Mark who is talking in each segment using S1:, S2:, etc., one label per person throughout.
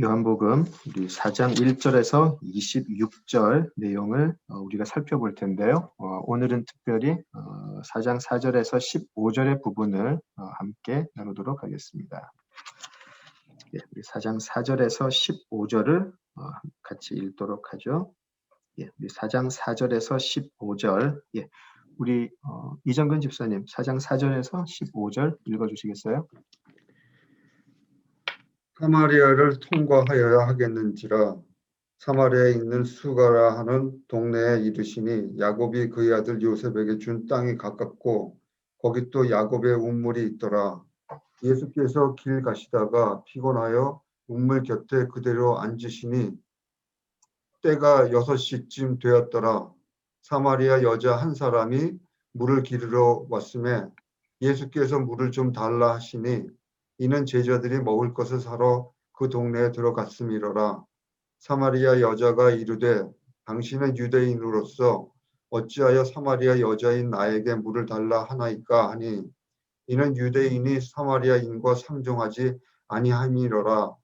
S1: 요한복음 우리 4장 1절에서 26절 내용을 우리가 살펴볼 텐데요. 오늘은 특별히 4장 4절에서 15절의 부분을 함께 나누도록 하겠습니다. 우리 4장 4절에서 15절을 같이 읽도록 하죠. 우리 4장 4절에서 15절. 우리 이정근 집사님 4장 4절에서 15절 읽어주시겠어요?
S2: 사마리아를 통과하여야 하겠는지라 사마리아에 있는 수가라 하는 동네에 이르시니 야곱이 그의 아들 요셉에게 준 땅이 가깝고 거기 또 야곱의 우물이 있더라. 예수께서 길 가시다가 피곤하여 우물 곁에 그대로 앉으시니 때가 6시쯤 되었더라. 사마리아 여자 한 사람이 물을 기르러 왔음에 예수께서 물을 좀 달라 하시니 이는 제자들이 먹을 것을 사러 그 동네에 들어갔음이로라. 사마리아 여자가 이르되 당신은 유대인으로서 어찌하여 사마리아 여자인 나에게 물을 달라 하나이까 하니 이는 유대인이 사마리아인과 상종하지 아니함이로라.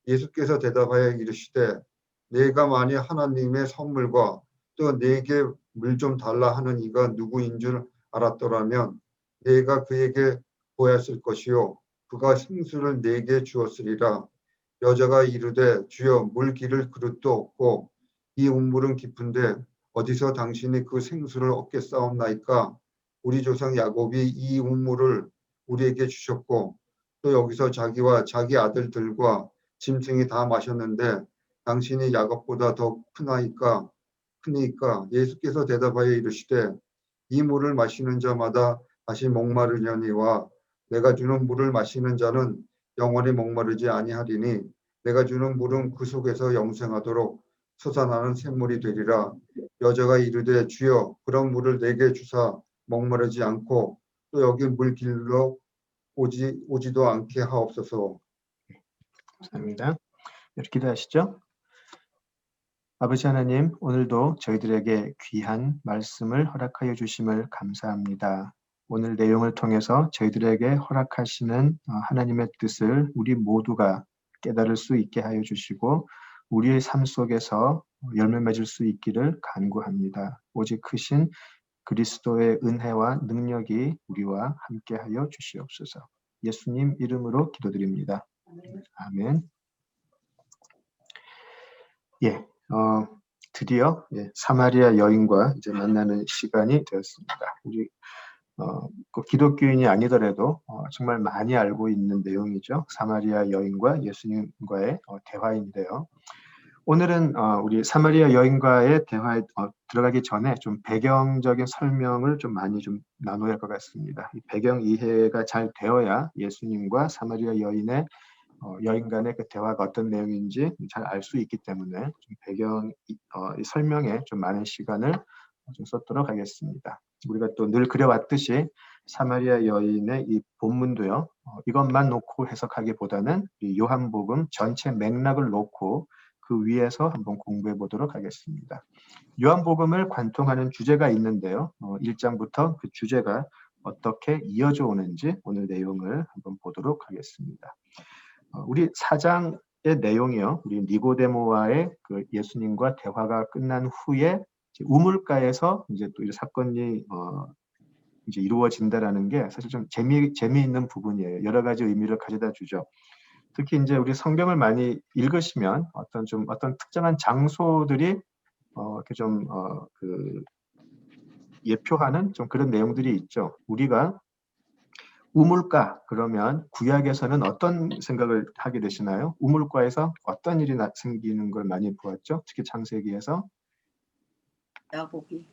S2: 예수께서 대답하여 이르시되 내가 만일 하나님의 선물과 또 내게 물 좀 달라 하는 이가 누구인 줄 알았더라면 내가 그에게 보였을 것이요 그가 생수를 내게 주었으리라. 여자가 이르되 주여 물 기를 그릇도 없고 이 우물은 깊은데 어디서 당신이 그 생수를 얻겠사옵나이까. 우리 조상 야곱이 이 우물을 우리에게 주셨고 또 여기서 자기와 자기 아들들과 짐승이 다 마셨는데 당신이 야곱보다 더 크니까 예수께서 대답하여 이르시되 이 물을 마시는 자마다 다시 목마르려니와 내가 주는 물을 마시는 자는 영원히 목마르지 아니하리니 내가 주는 물은 그 속에서 영생하도록 솟아나는 샘물이 되리라. 여자가 이르되 주여 그런 물을 내게 주사 목마르지 않고 또 여기 물 길러 오지도 않게 하옵소서.
S1: 감사합니다. 이렇게 기도하시죠. 아버지 하나님, 오늘도 저희들에게 귀한 말씀을 허락하여 주심을 감사합니다. 오늘 내용을 통해서 저희들에게 허락하시는 하나님의 뜻을 우리 모두가 깨달을 수 있게 하여 주시고 우리의 삶 속에서 열매 맺을 수 있기를 간구합니다. 오직 크신 그리스도의 은혜와 능력이 우리와 함께하여 주시옵소서. 예수님 이름으로 기도드립니다. 아멘. 드디어 사마리아 여인과 이제 만나는 시간이 되었습니다. 우리 그 기독교인이 아니더라도 정말 많이 알고 있는 내용이죠. 사마리아 여인과 예수님과의 대화인데요. 오늘은 우리 사마리아 여인과의 대화에 들어가기 전에 좀 배경적인 설명을 좀 많이 좀 나눠야 할 것 같습니다. 이 배경 이해가 잘 되어야 예수님과 사마리아 여인의 여인 간의 그 대화가 어떤 내용인지 잘 알 수 있기 때문에 좀 배경 설명에 좀 많은 시간을 좀 썼도록 하겠습니다. 우리가 또 늘 그려왔듯이 사마리아 여인의 이 본문도요. 이것만 놓고 해석하기보다는 이 요한복음 전체 맥락을 놓고 그 위에서 한번 공부해 보도록 하겠습니다. 요한복음을 관통하는 주제가 있는데요. 1장부터 그 주제가 어떻게 이어져 오는지 오늘 내용을 한번 보도록 하겠습니다. 우리 4장의 내용이요. 우리 니고데모와의 그 예수님과 대화가 끝난 후에 우물가에서 이제 또 이 사건이 이제 이루어진다라는 게 사실 좀 재미있는 부분이에요. 여러 가지 의미를 가져다 주죠. 특히 이제 우리 성경을 많이 읽으시면 어떤 특정한 장소들이 이렇게 좀 예표하는 좀 그런 내용들이 있죠. 우리가 우물가 그러면 구약에서는 어떤 생각을 하게 되시나요? 우물가에서 어떤 일이 생기는 걸 많이 보았죠? 특히 창세기에서
S3: 야곱이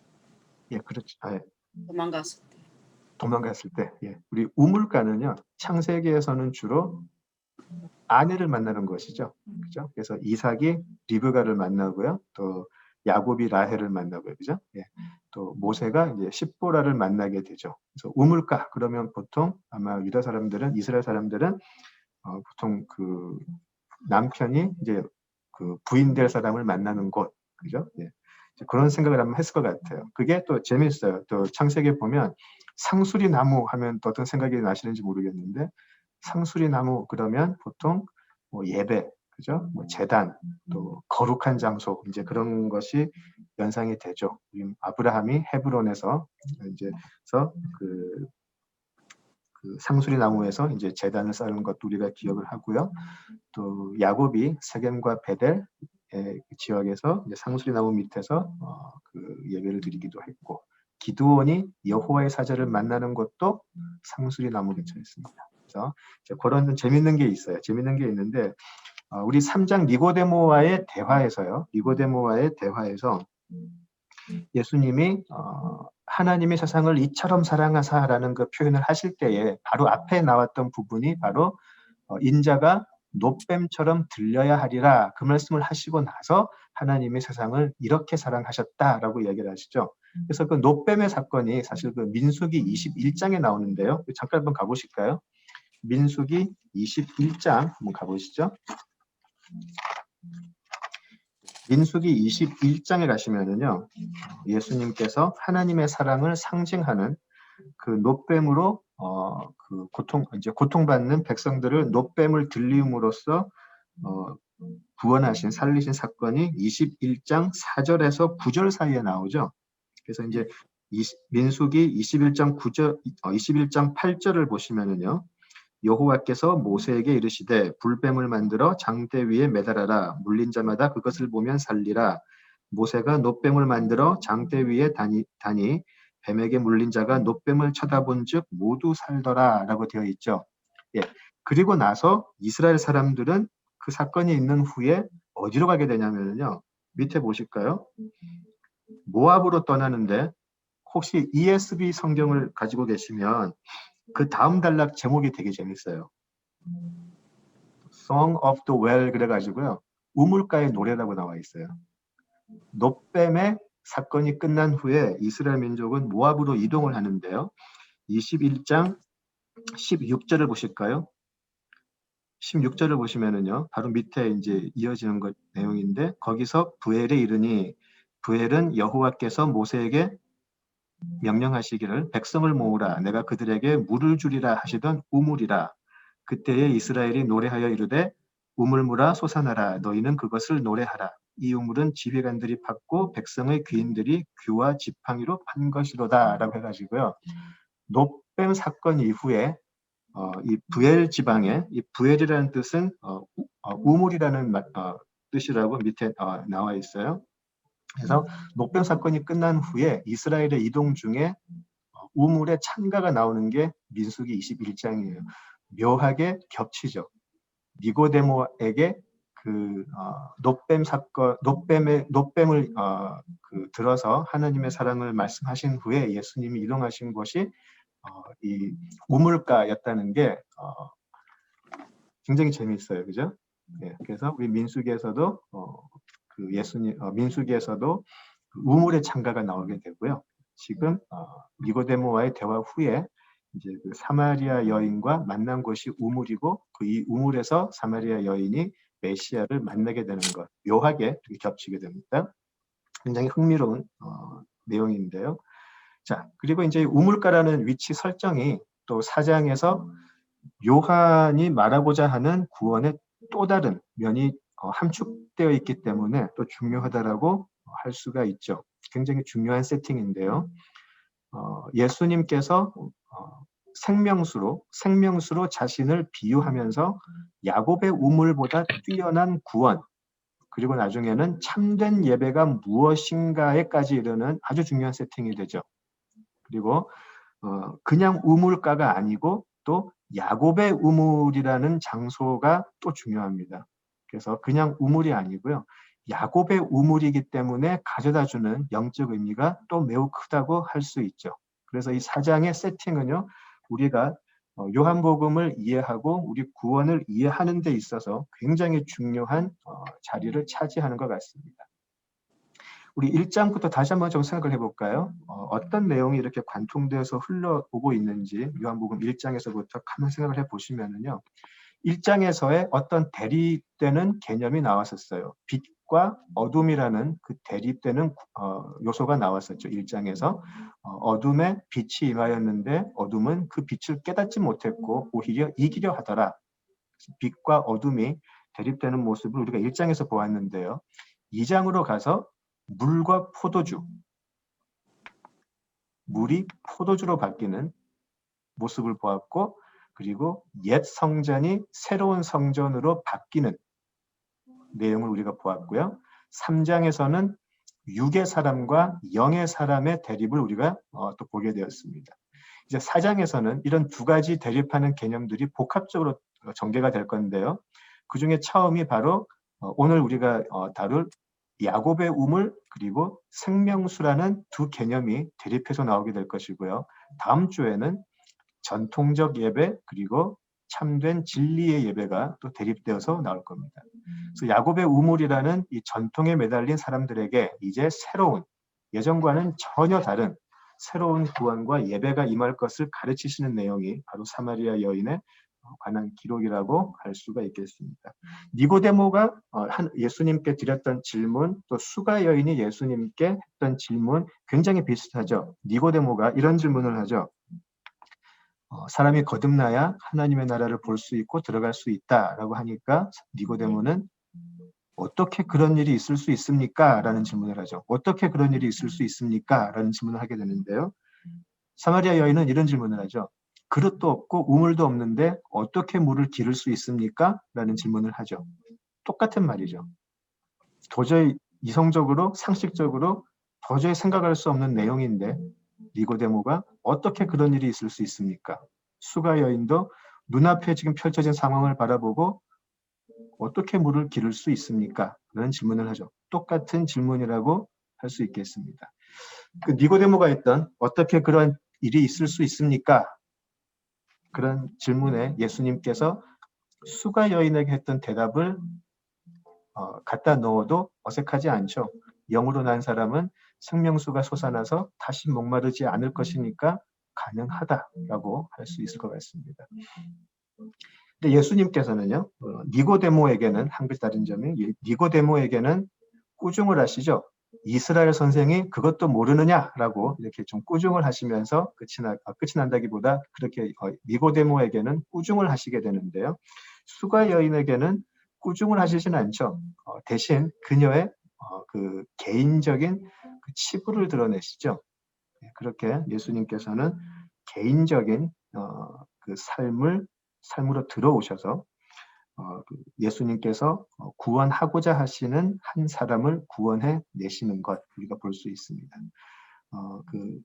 S1: 그렇죠.
S3: 도망갔을
S1: 때. 우리 우물가는요. 창세기에서는 주로 아내를 만나는 것이죠. 그죠? 그래서 이삭이 리브가를 만나고요. 또 야곱이 라헬을 만나고요. 그죠? 또 모세가 이제 십보라를 만나게 되죠. 그래서 우물가 그러면 보통 아마 유다 사람들은 이스라엘 사람들은 보통 그 남편이 이제 그 부인 될 사람을 만나는 곳. 그죠? 그런 생각을 한번 했을 것 같아요. 그게 또 재밌어요. 또 창세기에 보면 상수리 나무 하면 또 어떤 생각이 나시는지 모르겠는데 상수리 나무 그러면 보통 예배, 그죠? 뭐 제단, 또 거룩한 장소, 이제 그런 것이 연상이 되죠. 아브라함이 헤브론에서 이제서 그 상수리 나무에서 이제 제단을 쌓은 것도 우리가 기억을 하고요. 또 야곱이 세겜과 베델 지역에서 이제 상수리 나무 밑에서 그 예배를 드리기도 했고, 기드온이 여호와의 사자를 만나는 곳도 상수리 나무 근처였습니다. 그래서 그런 재밌는 게 있어요. 재밌는 게 있는데 우리 3장 니고데모와의 대화에서요. 니고데모와의 대화에서 예수님이 하나님의 세상을 이처럼 사랑하사라는 그 표현을 하실 때에 바로 앞에 나왔던 부분이 바로 인자가 놋뱀처럼 들려야 하리라 그 말씀을 하시고 나서 하나님의 세상을 이렇게 사랑하셨다라고 이야기를 하시죠. 그래서 그 놋뱀의 사건이 사실 그 민수기 21장에 나오는데요. 잠깐 한번 가보실까요? 민수기 21장 한번 가보시죠. 민수기 21장에 가시면은요, 예수님께서 하나님의 사랑을 상징하는 그 놋뱀으로 그 고통받는 백성들을 놋뱀을 들림으로써 구원하신 살리신 사건이 21장 4절에서 9절 사이에 나오죠. 그래서 이제 민수기 21장 9절, 21장 8절을 보시면은요. 여호와께서 모세에게 이르시되 불뱀을 만들어 장대 위에 매달아라. 물린 자마다 그것을 보면 살리라. 모세가 놋뱀을 만들어 장대 위에 다니 뱀에게 물린 자가 놋뱀을 쳐다본즉 모두 살더라라고 되어 있죠. 예. 그리고 나서 이스라엘 사람들은 그 사건이 있는 후에 어디로 가게 되냐면요. 밑에 보실까요? 모압으로 떠나는데 혹시 ESV 성경을 가지고 계시면 그 다음 단락 제목이 되게 재밌어요. Song of the Well 그래가지고요. 우물가의 노래라고 나와 있어요. 놋뱀의 사건이 끝난 후에 이스라엘 민족은 모압으로 이동을 하는데요. 21장 16절을 보실까요? 16절을 보시면은요. 바로 밑에 이제 이어지는 것 내용인데 거기서 부엘에 이르니 부엘은 여호와께서 모세에게 명령하시기를 백성을 모으라 내가 그들에게 물을 주리라 하시던 우물이라. 그때에 이스라엘이 노래하여 이르되 우물물아 솟아나라 너희는 그것을 노래하라. 이 우물은 지휘관들이 팠고 백성의 귀인들이 규와 지팡이로 판 것이로다 라고 해가지고요. 놋뱀 사건 이후에 이 부엘 지방에 이 부엘이라는 뜻은 우물이라는 뜻이라고 밑에 나와 있어요. 그래서 놋뱀 사건이 끝난 후에 이스라엘의 이동 중에 우물에 찬가가 나오는 게 민수기 21장이에요. 묘하게 겹치죠. 니고데모에게 그 놋뱀 사건, 놋뱀을 들어서 하나님의 사랑을 말씀하신 후에 예수님이 이동하신 곳이 이 우물가였다는 게 굉장히 재미있어요, 그죠? 네, 그래서 우리 민수기에서도 민수기에서도 우물의 창가가 나오게 되고요. 지금 니고데모와의 대화 후에 이제 그 사마리아 여인과 만난 곳이 우물이고 그 이 우물에서 사마리아 여인이 메시아를 만나게 되는 것 묘하게 겹치게 됩니다. 굉장히 흥미로운 내용인데요. 자, 그리고 이제 우물가라는 위치 설정이 또 4장에서 요한이 말하고자 하는 구원의 또 다른 면이 함축되어 있기 때문에 또 중요하다라고 할 수가 있죠. 굉장히 중요한 세팅인데요. 예수님께서 생명수로 자신을 비유하면서 야곱의 우물보다 뛰어난 구원 그리고 나중에는 참된 예배가 무엇인가에까지 이르는 아주 중요한 세팅이 되죠. 그리고 그냥 우물가가 아니고 또 야곱의 우물이라는 장소가 또 중요합니다. 그래서 그냥 우물이 아니고요. 야곱의 우물이기 때문에 가져다주는 영적 의미가 또 매우 크다고 할 수 있죠. 그래서 이 4장의 세팅은요. 우리가 요한복음을 이해하고 우리 구원을 이해하는 데 있어서 굉장히 중요한 자리를 차지하는 것 같습니다. 우리 1장부터 다시 한번 좀 생각을 해볼까요? 어떤 내용이 이렇게 관통되어서 흘러오고 있는지 요한복음 1장에서부터 한번 생각을 해보시면은요. 1장에서의 어떤 대립되는 개념이 나왔었어요. 빛과 어둠이라는 그 대립되는 요소가 나왔었죠. 1장에서 어둠에 빛이 임하였는데 어둠은 그 빛을 깨닫지 못했고 오히려 이기려 하더라. 빛과 어둠이 대립되는 모습을 우리가 1장에서 보았는데요. 2장으로 가서 물과 포도주, 물이 포도주로 바뀌는 모습을 보았고, 그리고 옛 성전이 새로운 성전으로 바뀌는 내용을 우리가 보았고요. 3장에서는 육의 사람과 영의 사람의 대립을 우리가 또 보게 되었습니다. 이제 4장에서는 이런 두 가지 대립하는 개념들이 복합적으로 전개가 될 건데요. 그 중에 처음이 바로 오늘 우리가 다룰 야곱의 우물 그리고 생명수라는 두 개념이 대립해서 나오게 될 것이고요. 다음 주에는 전통적 예배 그리고 참된 진리의 예배가 또 대립되어서 나올 겁니다. 그래서 야곱의 우물이라는 이 전통에 매달린 사람들에게 이제 새로운, 예전과는 전혀 다른 새로운 구원과 예배가 임할 것을 가르치시는 내용이 바로 사마리아 여인에 관한 기록이라고 할 수가 있겠습니다. 니고데모가 예수님께 드렸던 질문, 또 수가 여인이 예수님께 했던 질문 굉장히 비슷하죠. 니고데모가 이런 질문을 하죠. 사람이 거듭나야 하나님의 나라를 볼 수 있고 들어갈 수 있다라고 하니까 니고데모는 어떻게 그런 일이 있을 수 있습니까? 라는 질문을 하죠. 어떻게 그런 일이 있을 수 있습니까? 라는 질문을 하게 되는데요. 사마리아 여인은 이런 질문을 하죠. 그릇도 없고 우물도 없는데 어떻게 물을 기를 수 있습니까? 라는 질문을 하죠. 똑같은 말이죠. 도저히 이성적으로 상식적으로 도저히 생각할 수 없는 내용인데 니고데모가 어떻게 그런 일이 있을 수 있습니까? 수가 여인도 눈앞에 지금 펼쳐진 상황을 바라보고 어떻게 물을 기를 수 있습니까? 라는 질문을 하죠. 똑같은 질문이라고 할 수 있겠습니다. 그 니고데모가 했던 어떻게 그런 일이 있을 수 있습니까? 그런 질문에 예수님께서 수가 여인에게 했던 대답을 갖다 넣어도 어색하지 않죠. 영으로 난 사람은 생명수가 솟아나서 다시 목마르지 않을 것이니까 가능하다라고 할 수 있을 것 같습니다. 근데 예수님께서는요, 니고데모에게는 한 글자 다른 점이 니고데모에게는 꾸중을 하시죠. 이스라엘 선생이 그것도 모르느냐라고 이렇게 좀 꾸중을 하시면서 끝이 난다기보다 그렇게 니고데모에게는 꾸중을 하시게 되는데요. 수가 여인에게는 꾸중을 하시진 않죠. 대신 그녀의 그 개인적인 그 치부를 드러내시죠. 그렇게 예수님께서는 개인적인 그 삶으로 들어오셔서 예수님께서 구원하고자 하시는 한 사람을 구원해 내시는 것 우리가 볼 수 있습니다. 그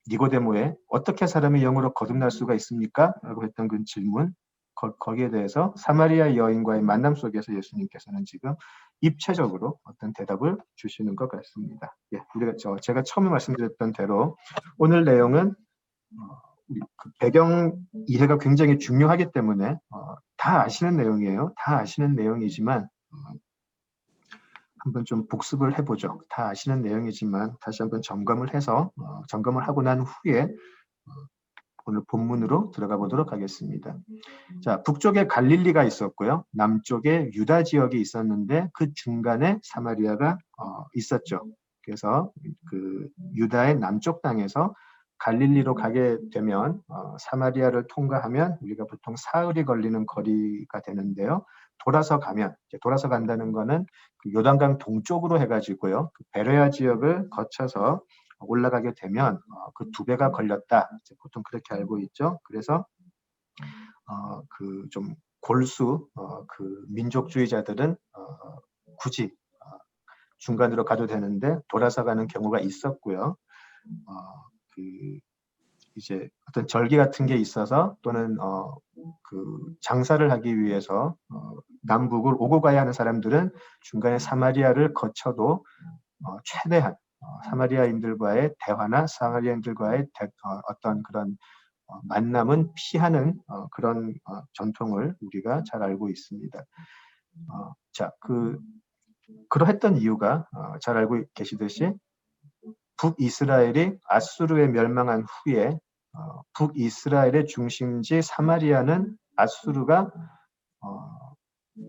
S1: 니고데모의 어떻게 사람이 영으로 거듭날 수가 있습니까? 라고 했던 그 질문 거기에 대해서 사마리아 여인과의 만남 속에서 예수님께서는 지금 입체적으로 어떤 대답을 주시는 것 같습니다. 예, 제가 처음에 말씀드렸던 대로 오늘 내용은 그 배경 이해가 굉장히 중요하기 때문에 다 아시는 내용이에요. 다 아시는 내용이지만 한번 좀 복습을 해보죠. 다 아시는 내용이지만 다시 한번 점검을 해서 점검을 하고 난 후에 오늘 본문으로 들어가 보도록 하겠습니다. 자, 북쪽에 갈릴리가 있었고요. 남쪽에 유다 지역이 있었는데 그 중간에 사마리아가 있었죠. 그래서 그 유다의 남쪽 땅에서 갈릴리로 가게 되면 사마리아를 통과하면 우리가 보통 사흘이 걸리는 거리가 되는데요. 돌아서 간다는 거는 그 요단강 동쪽으로 해가지고요. 그 베레아 지역을 거쳐서 올라가게 되면 그 2배가 걸렸다. 보통 그렇게 알고 있죠. 그래서 그 좀 골수 그 민족주의자들은 굳이 중간으로 가도 되는데 돌아서 가는 경우가 있었고요. 그 이제 어떤 절기 같은 게 있어서 또는 그 장사를 하기 위해서 남북을 오고 가야 하는 사람들은 중간에 사마리아를 거쳐도 최대한 사마리아인들과의 대화나 사마리아인들과의 어떤 그런 만남은 피하는 그런 전통을 우리가 잘 알고 있습니다. 자, 그러했던 이유가 잘 알고 계시듯이 북이스라엘이 아수르에 멸망한 후에 북이스라엘의 중심지 사마리아는 아수르가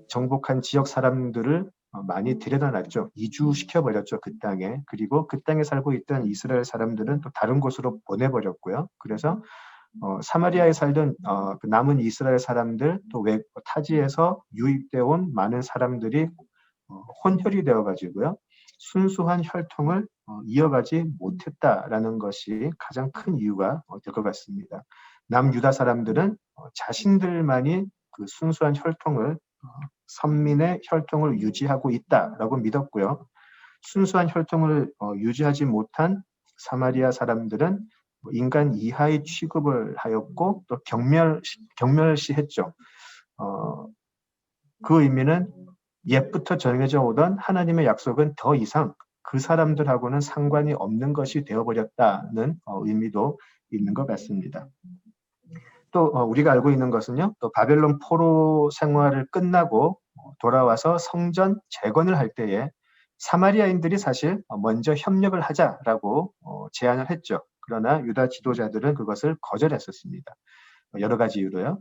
S1: 정복한 지역 사람들을 많이 들여다놨죠. 이주시켜버렸죠. 그 땅에. 그리고 그 땅에 살고 있던 이스라엘 사람들은 또 다른 곳으로 보내버렸고요. 그래서 사마리아에 살던 그 남은 이스라엘 사람들 또 타지에서 유입되어 온 많은 사람들이 혼혈이 되어가지고요. 순수한 혈통을 이어가지 못했다라는 것이 가장 큰 이유가 될 것 같습니다. 남유다 사람들은 자신들만이 그 순수한 혈통을 선민의 혈통을 유지하고 있다라고 믿었고요. 순수한 혈통을 유지하지 못한 사마리아 사람들은 인간 이하의 취급을 하였고 또 경멸시했죠. 그 의미는 옛부터 정해져 오던 하나님의 약속은 더 이상 그 사람들하고는 상관이 없는 것이 되어버렸다는 의미도 있는 것 같습니다. 또 우리가 알고 있는 것은요, 또 바벨론 포로 생활을 끝나고 돌아와서 성전 재건을 할 때에 사마리아인들이 사실 먼저 협력을 하자라고 제안을 했죠. 그러나 유다 지도자들은 그것을 거절했었습니다. 여러 가지 이유로요.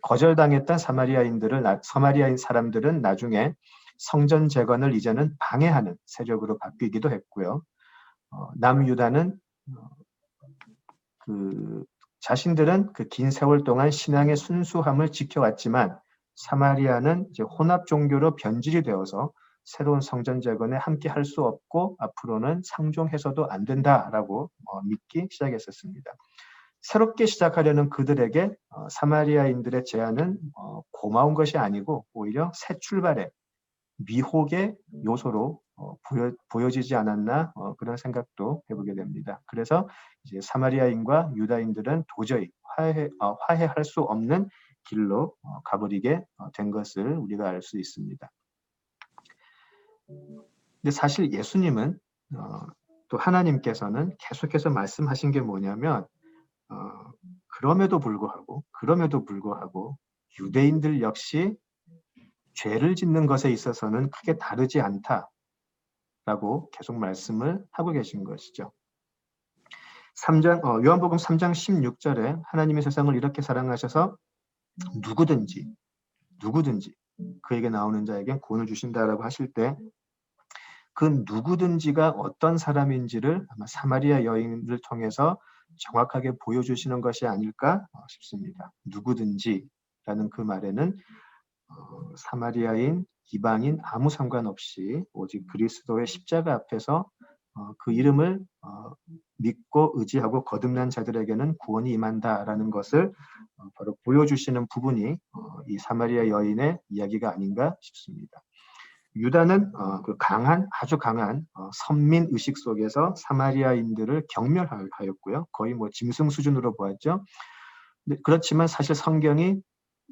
S1: 거절당했던 사마리아인 사람들은 나중에 성전 재건을 이제는 방해하는 세력으로 바뀌기도 했고요. 남유다는 자신들은 그 긴 세월 동안 신앙의 순수함을 지켜왔지만 사마리아는 이제 혼합 종교로 변질이 되어서 새로운 성전 재건에 함께 할 수 없고 앞으로는 상종해서도 안 된다라고 믿기 시작했었습니다. 새롭게 시작하려는 그들에게 사마리아인들의 제안은 고마운 것이 아니고 오히려 새 출발의 미혹의 요소로 보여지지 않았나 그런 생각도 해보게 됩니다. 그래서 이제 사마리아인과 유다인들은 도저히 화해할 수 없는 길로 가버리게 된 것을 우리가 알 수 있습니다. 근데 사실 예수님은 또 하나님께서는 계속해서 말씀하신 게 뭐냐면 그럼에도 불구하고 유대인들 역시 죄를 짓는 것에 있어서는 크게 다르지 않다라고 계속 말씀을 하고 계신 것이죠. 요한복음 3장 16절에 하나님의 세상을 이렇게 사랑하셔서 누구든지 그에게 나오는 자에게 구원을 주신다라고 하실 때 그 누구든지가 어떤 사람인지를 아마 사마리아 여인을 통해서 정확하게 보여주시는 것이 아닐까 싶습니다. 누구든지라는 그 말에는 사마리아인, 이방인 아무 상관없이 오직 그리스도의 십자가 앞에서 그 이름을 믿고 의지하고 거듭난 자들에게는 구원이 임한다라는 것을 바로 보여주시는 부분이 이 사마리아 여인의 이야기가 아닌가 싶습니다. 유다는 아주 강한 선민 의식 속에서 사마리아인들을 경멸하였고요. 거의 짐승 수준으로 보았죠. 그렇지만 사실 성경이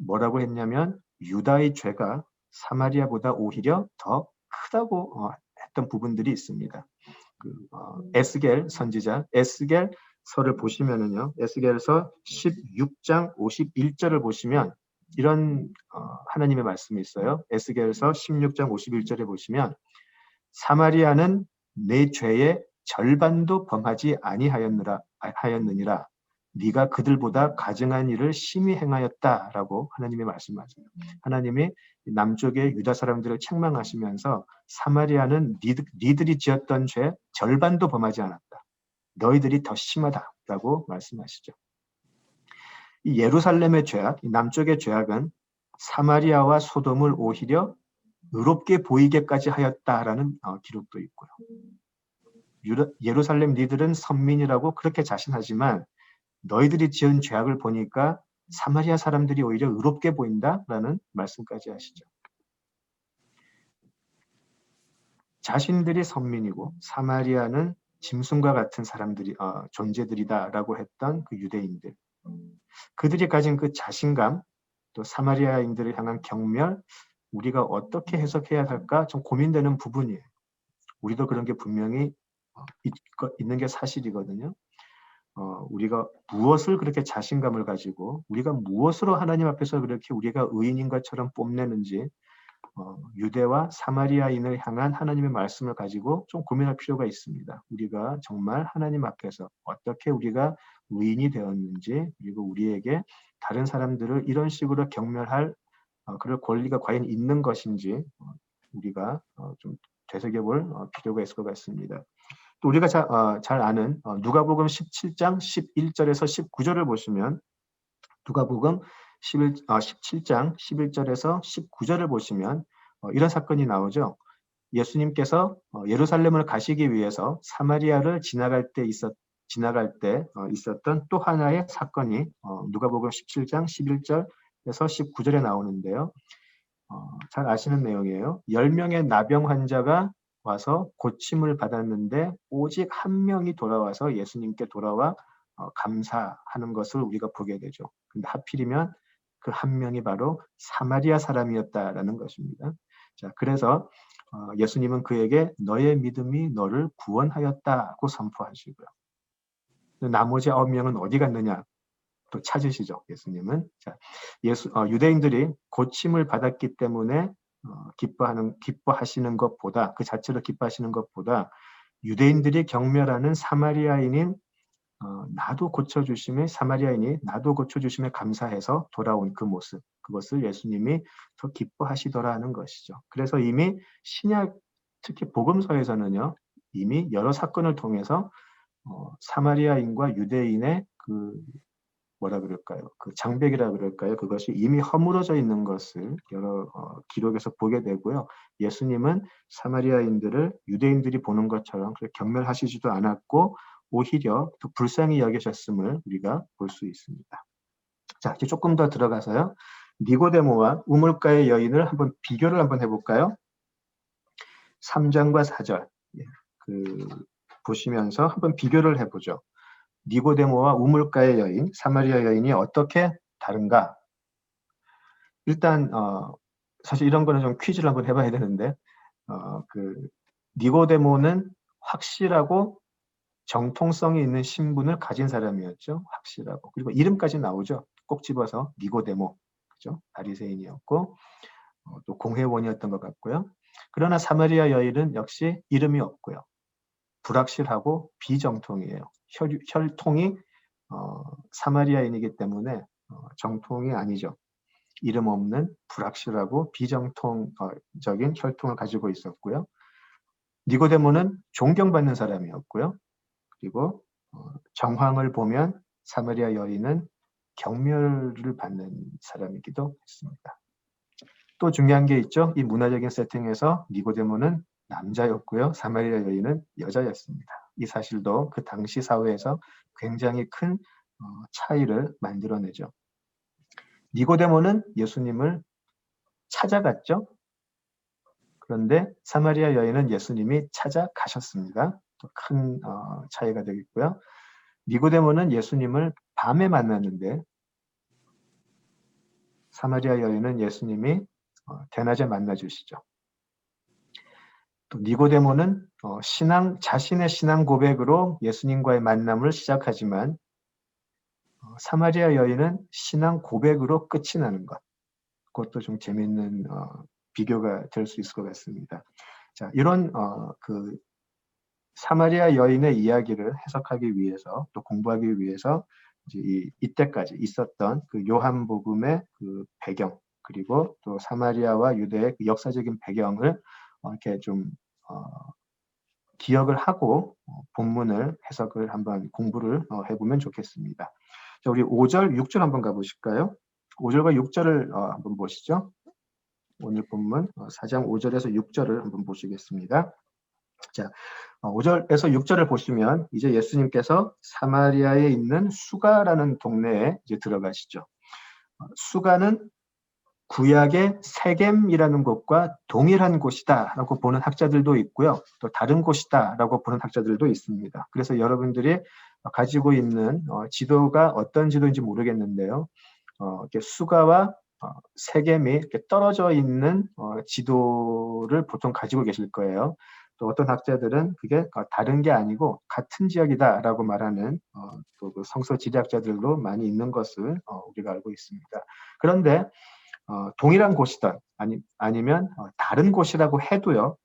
S1: 뭐라고 했냐면 유다의 죄가 사마리아보다 오히려 더 크다고 했던 부분들이 있습니다. 에스겔 선지자 에스겔서를 보시면은요. 에스겔서 16장 51절을 보시면 이런 하나님의 말씀이 있어요. 에스겔서 16장 51절에 보시면 사마리아는 내 죄의 절반도 범하지 아니하였느니라. 네가 그들보다 가증한 일을 심히 행하였다라고 하나님이 말씀하세요. 하나님이 남쪽의 유다 사람들을 책망하시면서 사마리아는 니들이 지었던 죄 절반도 범하지 않았다. 너희들이 더 심하다라고 말씀하시죠. 이 예루살렘의 죄악, 이 남쪽의 죄악은 사마리아와 소돔을 오히려 의롭게 보이게까지 하였다라는 기록도 있고요. 예루살렘 니들은 선민이라고 그렇게 자신하지만 너희들이 지은 죄악을 보니까 사마리아 사람들이 오히려 의롭게 보인다라는 말씀까지 하시죠. 자신들이 선민이고 사마리아는 짐승과 같은 존재들이다라고 했던 그 유대인들. 그들이 가진 그 자신감, 또 사마리아인들을 향한 경멸, 우리가 어떻게 해석해야 할까 좀 고민되는 부분이에요. 우리도 그런 게 분명히 있는 게 사실이거든요. 우리가 무엇을 그렇게 자신감을 가지고 우리가 무엇으로 하나님 앞에서 그렇게 우리가 의인인 것처럼 뽐내는지 유대와 사마리아인을 향한 하나님의 말씀을 가지고 좀 고민할 필요가 있습니다. 우리가 정말 하나님 앞에서 어떻게 우리가 의인이 되었는지, 그리고 우리에게 다른 사람들을 이런 식으로 경멸할 그럴 권리가 과연 있는 것인지 우리가 좀 되새겨볼 필요가 있을 것 같습니다. 또 우리가 잘 아는 누가복음 17장 11절에서 19절을 보시면 누가복음 17장 11절에서 19절을 보시면 이런 사건이 나오죠. 예수님께서 예루살렘을 가시기 위해서 사마리아를 지나갈 때 있었던 또 하나의 사건이 누가복음 17장 11절에서 19절에 나오는데요. 잘 아시는 내용이에요. 10명의 나병 환자가 와서 고침을 받았는데 오직 한 명이 돌아와서 예수님께 돌아와 감사하는 것을 우리가 보게 되죠. 근데 하필이면 그 한 명이 바로 사마리아 사람이었다라는 것입니다. 자, 그래서 예수님은 그에게 너의 믿음이 너를 구원하였다고 선포하시고요. 나머지 9명은 어디 갔느냐? 또 찾으시죠, 예수님은. 자, 유대인들이 고침을 받았기 때문에 기뻐하시는 것보다, 그 자체로 기뻐하시는 것보다 유대인들이 경멸하는 사마리아인이 나도 고쳐주심에 감사해서 돌아온 그 모습, 그것을 예수님이 더 기뻐하시더라는 것이죠. 그래서 이미 신약, 특히 복음서에서는요, 이미 여러 사건을 통해서 사마리아인과 유대인의 그 장벽이라 그럴까요? 그것이 이미 허물어져 있는 것을 여러 기록에서 보게 되고요. 예수님은 사마리아인들을 유대인들이 보는 것처럼 그렇게 경멸하시지도 않았고 오히려 더 불쌍히 여기셨음을 우리가 볼 수 있습니다. 자, 이제 조금 더 들어가서요. 니고데모와 우물가의 여인을 비교를 한번 해볼까요? 3장과 4절 보시면서 한번 비교를 해보죠. 니고데모와 우물가의 여인, 사마리아 여인이 어떻게 다른가? 일단 사실 이런 거는 좀 퀴즈를 한번 해봐야 되는데 니고데모는 확실하고 정통성이 있는 신분을 가진 사람이었죠. 확실하고. 그리고 이름까지 나오죠. 꼭 집어서 니고데모, 그죠? 바리새인이었고 또 공회원이었던 것 같고요. 그러나 사마리아 여인은 역시 이름이 없고요. 불확실하고 비정통이에요. 혈통이 사마리아인이기 때문에 정통이 아니죠. 이름 없는 불확실하고 비정통적인 혈통을 가지고 있었고요. 니고데모는 존경받는 사람이었고요. 그리고 정황을 보면 사마리아 여인은 경멸을 받는 사람이기도 했습니다. 또 중요한 게 있죠. 이 문화적인 세팅에서 니고데모는 남자였고요. 사마리아 여인은 여자였습니다. 이 사실도 그 당시 사회에서 굉장히 큰 차이를 만들어내죠. 니고데모는 예수님을 찾아갔죠. 그런데 사마리아 여인은 예수님이 찾아가셨습니다. 또 큰 차이가 되겠고요. 니고데모는 예수님을 밤에 만났는데 사마리아 여인은 예수님이 대낮에 만나주시죠. 또 니고데모는 자신의 신앙 고백으로 예수님과의 만남을 시작하지만 사마리아 여인은 신앙 고백으로 끝이 나는 것. 그것도 좀 재미있는 비교가 될 수 있을 것 같습니다. 자, 이런 사마리아 여인의 이야기를 해석하기 위해서 또 공부하기 위해서 이제 이때까지 있었던 그 요한복음의 그 배경 그리고 또 사마리아와 유대의 그 역사적인 배경을 이렇게 좀 기억을 하고 본문을 해석을 한번 공부를 해보면 좋겠습니다. 자, 우리 5절, 6절 한번 가보실까요? 5절과 6절을 한번 보시죠. 오늘 본문 4장 5절에서 6절을 한번 보시겠습니다. 자, 5절에서 6절을 보시면 이제 예수님께서 사마리아에 있는 수가라는 동네에 이제 들어가시죠. 수가는 구약의 세겜이라는 곳과 동일한 곳이다라고 보는 학자들도 있고요. 또 다른 곳이다라고 보는 학자들도 있습니다. 그래서 여러분들이 가지고 있는 지도가 어떤 지도인지 모르겠는데요. 이렇게 수가와 세겜이 이렇게 떨어져 있는 지도를 보통 가지고 계실 거예요. 또 어떤 학자들은 그게 다른 게 아니고 같은 지역이다라고 말하는 또 그 성서 지리학자들도 많이 있는 것을 우리가 알고 있습니다. 그런데 동일한 곳이든 아니면 다른 곳이라고 해도요.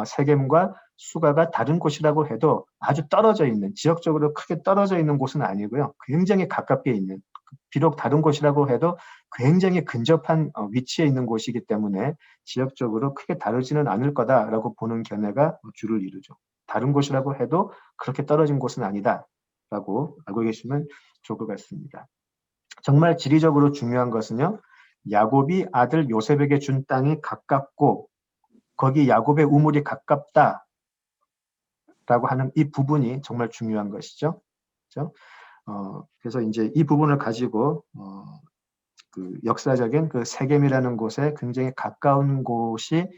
S1: 세겜과 수가가 다른 곳이라고 해도 아주 떨어져 있는, 지역적으로 크게 떨어져 있는 곳은 아니고요. 굉장히 가깝게 있는, 비록 다른 곳이라고 해도 굉장히 근접한 위치에 있는 곳이기 때문에 지역적으로 크게 다르지는 않을 거다라고 보는 견해가 주를 이루죠. 다른 곳이라고 해도 그렇게 떨어진 곳은 아니다라고 알고 계시면 좋을 것 같습니다. 정말 지리적으로 중요한 것은요. 야곱이 아들 요셉에게 준 땅이 가깝고 거기 야곱의 우물이 가깝다라고 하는 이 부분이 정말 중요한 것이죠. 그렇죠? 그래서 이제 이 부분을 가지고 그 역사적인 그 세겜이라는 곳에 굉장히 가까운 곳에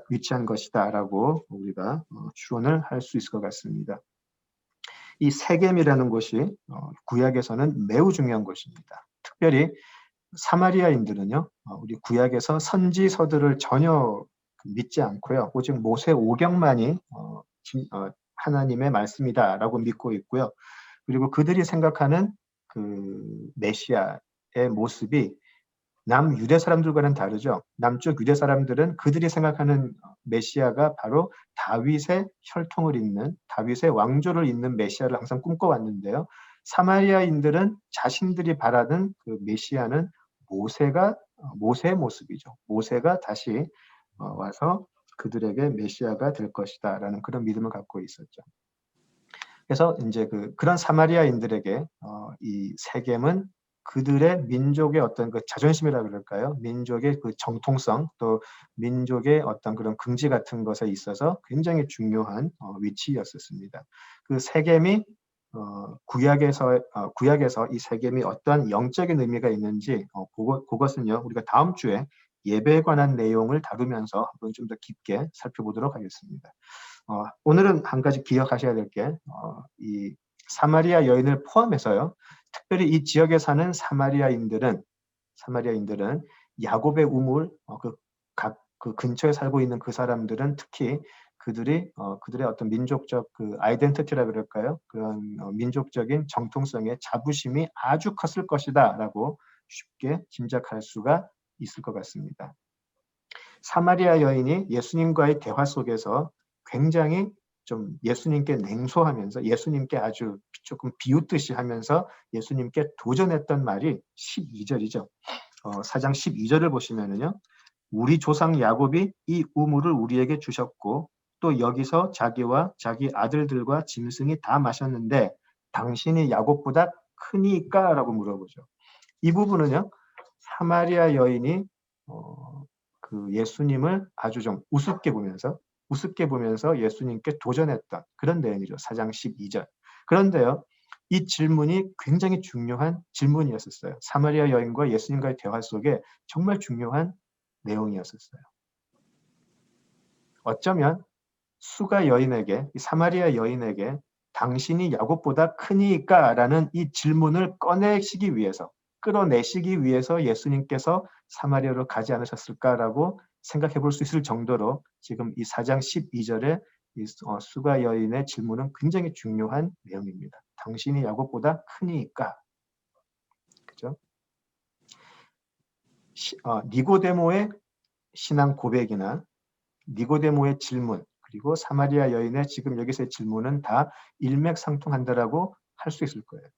S1: 위치한 것이다라고 우리가 추론을 할 수 있을 것 같습니다. 이 세겜이라는 곳이 구약에서는 매우 중요한 곳입니다. 특별히 사마리아인들은요, 우리 구약에서 선지서들을 전혀 믿지 않고요, 오직 모세 오경만이 하나님의 말씀이다라고 믿고 있고요. 그리고 그들이 생각하는 그 메시아의 모습이 남유대 사람들과는 다르죠. 남쪽 유대 사람들은 그들이 생각하는 메시아가 바로 다윗의 혈통을 잇는, 다윗의 왕조를 잇는 메시아를 항상 꿈꿔왔는데요. 사마리아인들은 자신들이 바라는 그 메시아는 모세의 모습이죠. 모세가 다시 와서 그들에게 메시아가 될 것이다라는 그런 믿음을 갖고 있었죠. 그래서 이제 그런 사마리아인들에게 이 세겜은 그들의 민족의 어떤 그 자존심이라 그럴까요? 민족의 그 정통성, 또 민족의 어떤 그런 긍지 같은 것에 있어서 굉장히 중요한 위치였었습니다. 그 세겜이 구약에서 이 세겜이 어떠한 영적인 의미가 있는지 그것은요 우리가 다음 주에 예배에 관한 내용을 다루면서 한번 좀 더 깊게 살펴보도록 하겠습니다. 오늘은 한 가지 기억하셔야 될 게 이 사마리아 여인을 포함해서요. 특별히 이 지역에 사는 사마리아인들은 야곱의 우물 그 근처에 살고 있는 그 사람들은 특히 그들의 어떤 민족적 그 아이덴티티라 그럴까요? 그런 민족적인 정통성의 자부심이 아주 컸을 것이다라고 쉽게 짐작할 수가 있을 것 같습니다. 사마리아 여인이 예수님과의 대화 속에서 굉장히 좀 예수님께 냉소하면서 예수님께 아주 조금 비웃듯이 하면서 예수님께 도전했던 말이 12절이죠. 4장 12절을 보시면은요. 우리 조상 야곱이 이 우물을 우리에게 주셨고 또 여기서 자기와 자기 아들들과 짐승이 다 마셨는데 당신이 야곱보다 크니까? 라고 물어보죠. 이 부분은요. 사마리아 여인이 그 예수님을 아주 좀 우습게 보면서 예수님께 도전했던 그런 내용이죠. 4장 12절. 그런데요. 이 질문이 굉장히 중요한 질문이었었어요. 사마리아 여인과 예수님과의 대화 속에 정말 중요한 내용이었었어요. 어쩌면 이 사마리아 여인에게 당신이 야곱보다 크니까? 라는 이 질문을 끌어내시기 위해서 예수님께서 사마리아로 가지 않으셨을까라고 생각해 볼 수 있을 정도로 지금 이 4장 12절의 이 수가 여인의 질문은 굉장히 중요한 내용입니다. 당신이 야곱보다 크니까. 그죠? 니고데모의 신앙 고백이나 니고데모의 질문, 그리고 사마리아 여인의 지금 여기서의 질문은 다 일맥상통한다라고 할 수 있을 거예요.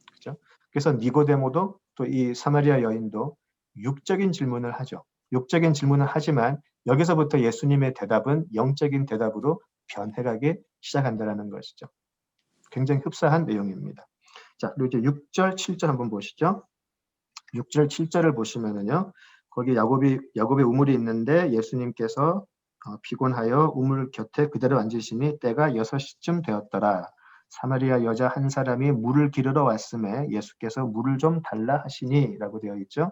S1: 그렇죠? 그래서 니고데모도 또 이 사마리아 여인도 육적인 질문을 하죠. 육적인 질문을 하지만 여기서부터 예수님의 대답은 영적인 대답으로 변해가기 시작한다는 것이죠. 굉장히 흡사한 내용입니다. 자, 그리고 이제 6절, 7절 한번 보시죠. 6절, 7절을 보시면은요. 거기 야곱의 우물이 있는데 예수님께서 피곤하여 우물 곁에 그대로 앉으시니 때가 6시쯤 되었더라. 사마리아 여자 한 사람이 물을 기르러 왔음에 예수께서 물을 좀 달라 하시니라고 되어 있죠.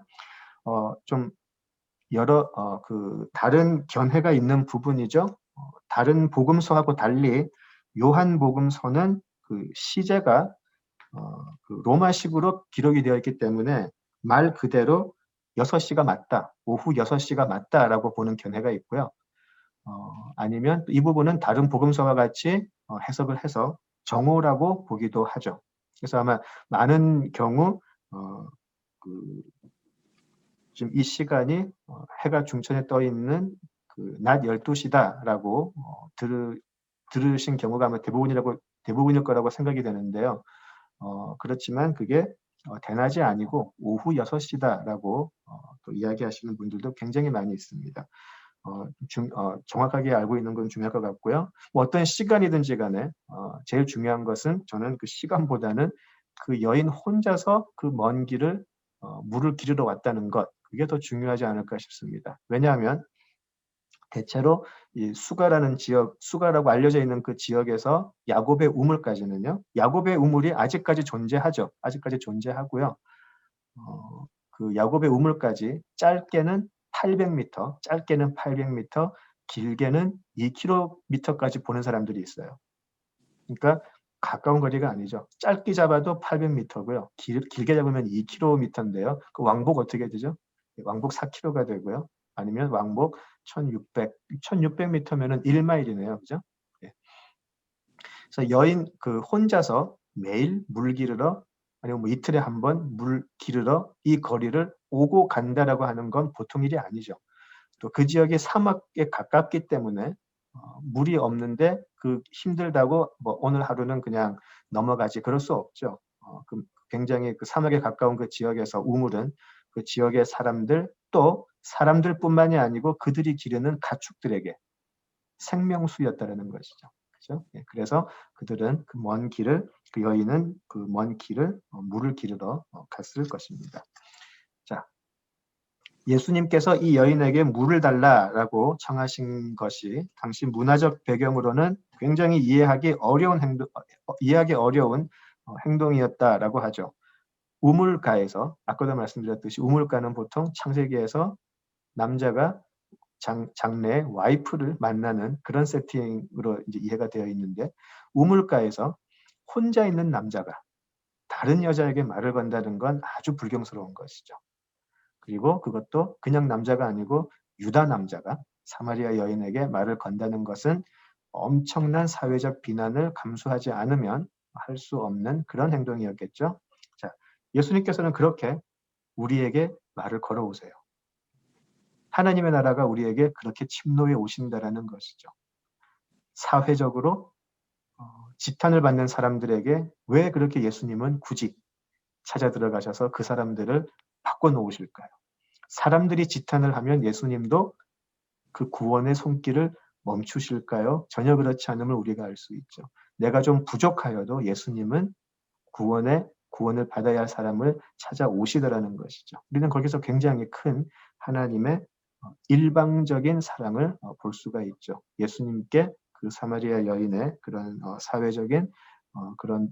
S1: 좀 여러 다른 견해가 있는 부분이죠. 다른 복음서하고 달리 요한 복음서는 그 시제가 그 로마식으로 기록이 되어 있기 때문에 말 그대로 6시가 맞다, 오후 6시가 맞다라고 보는 견해가 있고요. 아니면 이 부분은 다른 복음서와 같이 해석을 해서 정오라고 보기도 하죠. 그래서 아마 많은 경우 지금 이 시간이 해가 중천에 떠 있는 그 낮 12시다라고 들으신 경우가 아마 대부분일 거라고 생각이 되는데요. 그렇지만 그게 대낮이 아니고 오후 6시다라고 또 이야기하시는 분들도 굉장히 많이 있습니다. 정확하게 알고 있는 건 중요할 것 같고요. 뭐 어떤 시간이든지 간에 제일 중요한 것은 저는 그 시간보다는 그 여인 혼자서 그 먼 길을 물을 기르러 왔다는 것, 그게 더 중요하지 않을까 싶습니다. 왜냐하면 대체로 이 수가라는 지역, 수가라고 알려져 있는 그 지역에서 야곱의 우물까지는요. 야곱의 우물이 아직까지 존재하죠. 아직까지 존재하고요. 그 야곱의 우물까지 짧게는 800m, 짧게는 800m, 길게는 2km까지 보는 사람들이 있어요. 그러니까 가까운 거리가 아니죠. 짧게 잡아도 800m고요. 길게 잡으면 2km인데요. 그 왕복 어떻게 되죠? 왕복 4km가 되고요. 아니면 왕복 1600m면은 1마일이네요. 그죠? 예. 그래서 여인 그 혼자서 매일 물 기르러 아니면 뭐 이틀에 한 번 물 기르러 이 거리를 오고 간다라고 하는 건 보통 일이 아니죠. 또 그 지역이 사막에 가깝기 때문에 물이 없는데 그 힘들다고 뭐 오늘 하루는 그냥 넘어가지 그럴 수 없죠. 굉장히 그 사막에 가까운 그 지역에서 우물은 그 지역의 사람들 또 사람들뿐만이 아니고 그들이 기르는 가축들에게 생명수였다라는 것이죠. 그죠? 예, 그래서 그들은 그 먼 길을 그 여인은 그 먼 길을 물을 기르러 갔을 것입니다. 자, 예수님께서 이 여인에게 물을 달라라고 청하신 것이 당시 문화적 배경으로는 굉장히 이해하기 어려운 행동이었다라고 하죠. 우물가에서 아까도 말씀드렸듯이 우물가는 보통 창세기에서 남자가 장래 와이프를 만나는 그런 세팅으로 이제 이해가 되어 있는데 우물가에서 혼자 있는 남자가 다른 여자에게 말을 건다는 건 아주 불경스러운 것이죠. 그리고 그것도 그냥 남자가 아니고 유다 남자가 사마리아 여인에게 말을 건다는 것은 엄청난 사회적 비난을 감수하지 않으면 할 수 없는 그런 행동이었겠죠. 자, 예수님께서는 그렇게 우리에게 말을 걸어오세요. 하나님의 나라가 우리에게 그렇게 침노해 오신다라는 것이죠. 사회적으로 지탄을 받는 사람들에게 왜 그렇게 예수님은 굳이 찾아 들어가셔서 그 사람들을 바꿔놓으실까요? 사람들이 지탄을 하면 예수님도 그 구원의 손길을 멈추실까요? 전혀 그렇지 않음을 우리가 알 수 있죠. 내가 좀 부족하여도 예수님은 구원을 받아야 할 사람을 찾아오시더라는 것이죠. 우리는 거기서 굉장히 큰 하나님의 일방적인 사랑을 볼 수가 있죠. 예수님께 그 사마리아 여인의 그런 사회적인 그런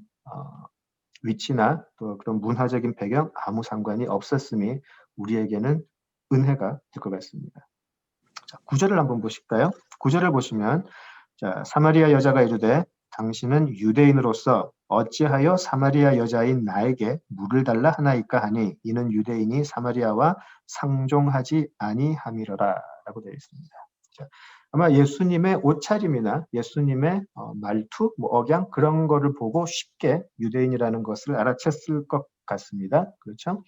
S1: 위치나 또 그런 문화적인 배경 아무 상관이 없었음이 우리에게는 은혜가 될 것 같습니다. 자, 9절을 한번 보실까요? 9절을 보시면 자, 사마리아 여자가 이르되 당신은 유대인으로서 어찌하여 사마리아 여자인 나에게 물을 달라 하나이까 하니 이는 유대인이 사마리아와 상종하지 아니함이로라 라고 되어 있습니다. 자, 아마 예수님의 옷차림이나 예수님의 말투, 뭐 억양 그런 거를 보고 쉽게 유대인이라는 것을 알아챘을 것 같습니다. 그렇죠?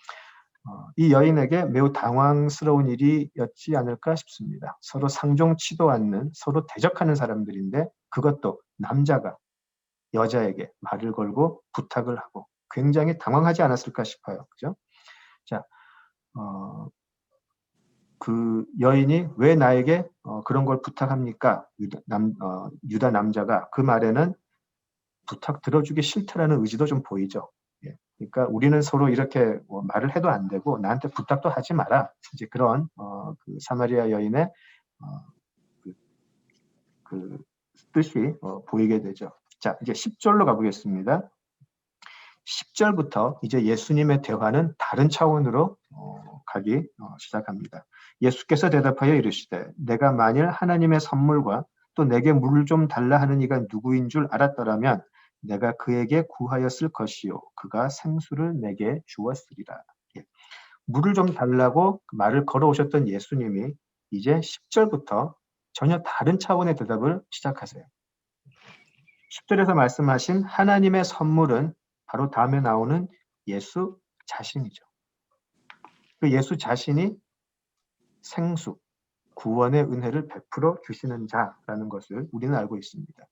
S1: 이 여인에게 매우 당황스러운 일이었지 않을까 싶습니다. 서로 상종치도 않는 서로 대적하는 사람들인데 그것도 남자가 여자에게 말을 걸고 부탁을 하고 굉장히 당황하지 않았을까 싶어요. 그죠? 자, 그 여인이 왜 나에게 그런 걸 부탁합니까? 유다 남자가 그 말에는 부탁 들어주기 싫다라는 의지도 좀 보이죠. 예. 그러니까 우리는 서로 이렇게 말을 해도 안 되고 나한테 부탁도 하지 마라. 이제 그런 그 사마리아 여인의 그 뜻이 보이게 되죠. 자, 이제 10절로 가보겠습니다. 10절부터 이제 예수님의 대화는 다른 차원으로 가기 시작합니다. 예수께서 대답하여 이르시되 내가 만일 하나님의 선물과 또 내게 물을 좀 달라 하는 이가 누구인 줄 알았더라면 내가 그에게 구하였을 것이요 그가 생수를 내게 주었으리라. 예. 물을 좀 달라고 말을 걸어오셨던 예수님이 이제 10절부터 전혀 다른 차원의 대답을 시작하세요. 10절에서 말씀하신 하나님의 선물은 바로 다음에 나오는 예수 자신이죠. 그 예수 자신이 생수, 구원의 은혜를 베풀어 주시는 자라는 것을 우리는 알고 있습니다.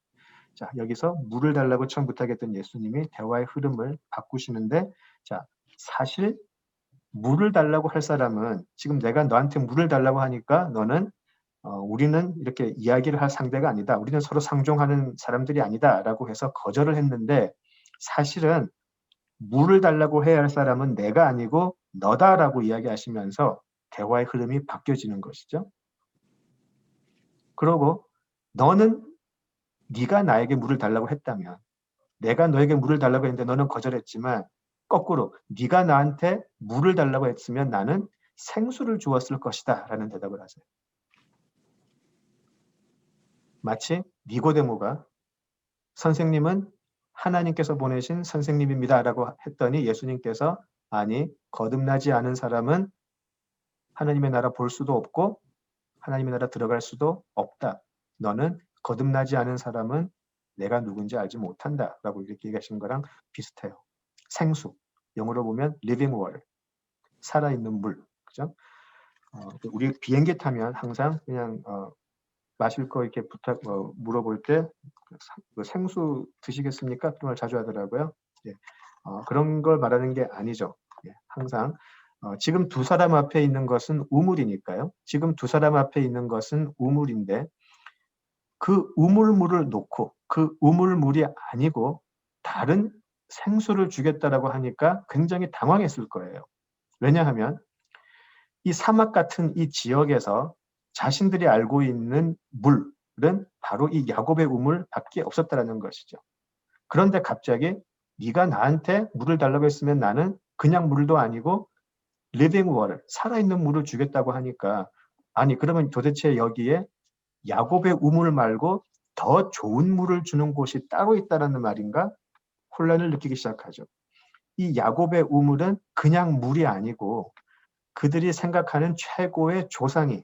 S1: 자, 여기서 물을 달라고 처음 부탁했던 예수님이 대화의 흐름을 바꾸시는데, 자, 사실 물을 달라고 할 사람은 지금 내가 너한테 물을 달라고 하니까 너는 우리는 이렇게 이야기를 할 상대가 아니다. 우리는 서로 상종하는 사람들이 아니다라고 해서 거절을 했는데 사실은 물을 달라고 해야 할 사람은 내가 아니고 너다라고 이야기하시면서 대화의 흐름이 바뀌어지는 것이죠. 그러고 너는 네가 나에게 물을 달라고 했다면 내가 너에게 물을 달라고 했는데 너는 거절했지만 거꾸로 네가 나한테 물을 달라고 했으면 나는 생수를 주었을 것이다 라는 대답을 하세요. 마치 니고데모가 선생님은 하나님께서 보내신 선생님입니다 라고 했더니 예수님께서 아니 거듭나지 않은 사람은 하나님의 나라 볼 수도 없고 하나님의 나라 들어갈 수도 없다. 너는 거듭나지 않은 사람은 내가 누군지 알지 못한다 라고 이렇게 얘기하신 거랑 비슷해요. 생수, 영어로 보면 living water, 살아있는 물. 그죠? 우리 비행기 타면 항상 그냥 마실 거 이렇게 물어볼 때 생수 드시겠습니까? 그런 걸 자주 하더라고요. 예. 그런 걸 말하는 게 아니죠. 예. 항상 지금 두 사람 앞에 있는 것은 우물이니까요. 지금 두 사람 앞에 있는 것은 우물인데 그 우물물을 놓고 그 우물물이 아니고 다른 생수를 주겠다라고 하니까 굉장히 당황했을 거예요. 왜냐하면 이 사막 같은 이 지역에서 자신들이 알고 있는 물은 바로 이 야곱의 우물밖에 없었다는 것이죠. 그런데 갑자기 네가 나한테 물을 달라고 했으면 나는 그냥 물도 아니고 living water, 살아있는 물을 주겠다고 하니까 아니 그러면 도대체 여기에 야곱의 우물 말고 더 좋은 물을 주는 곳이 따로 있다는 말인가? 혼란을 느끼기 시작하죠. 이 야곱의 우물은 그냥 물이 아니고 그들이 생각하는 최고의 조상이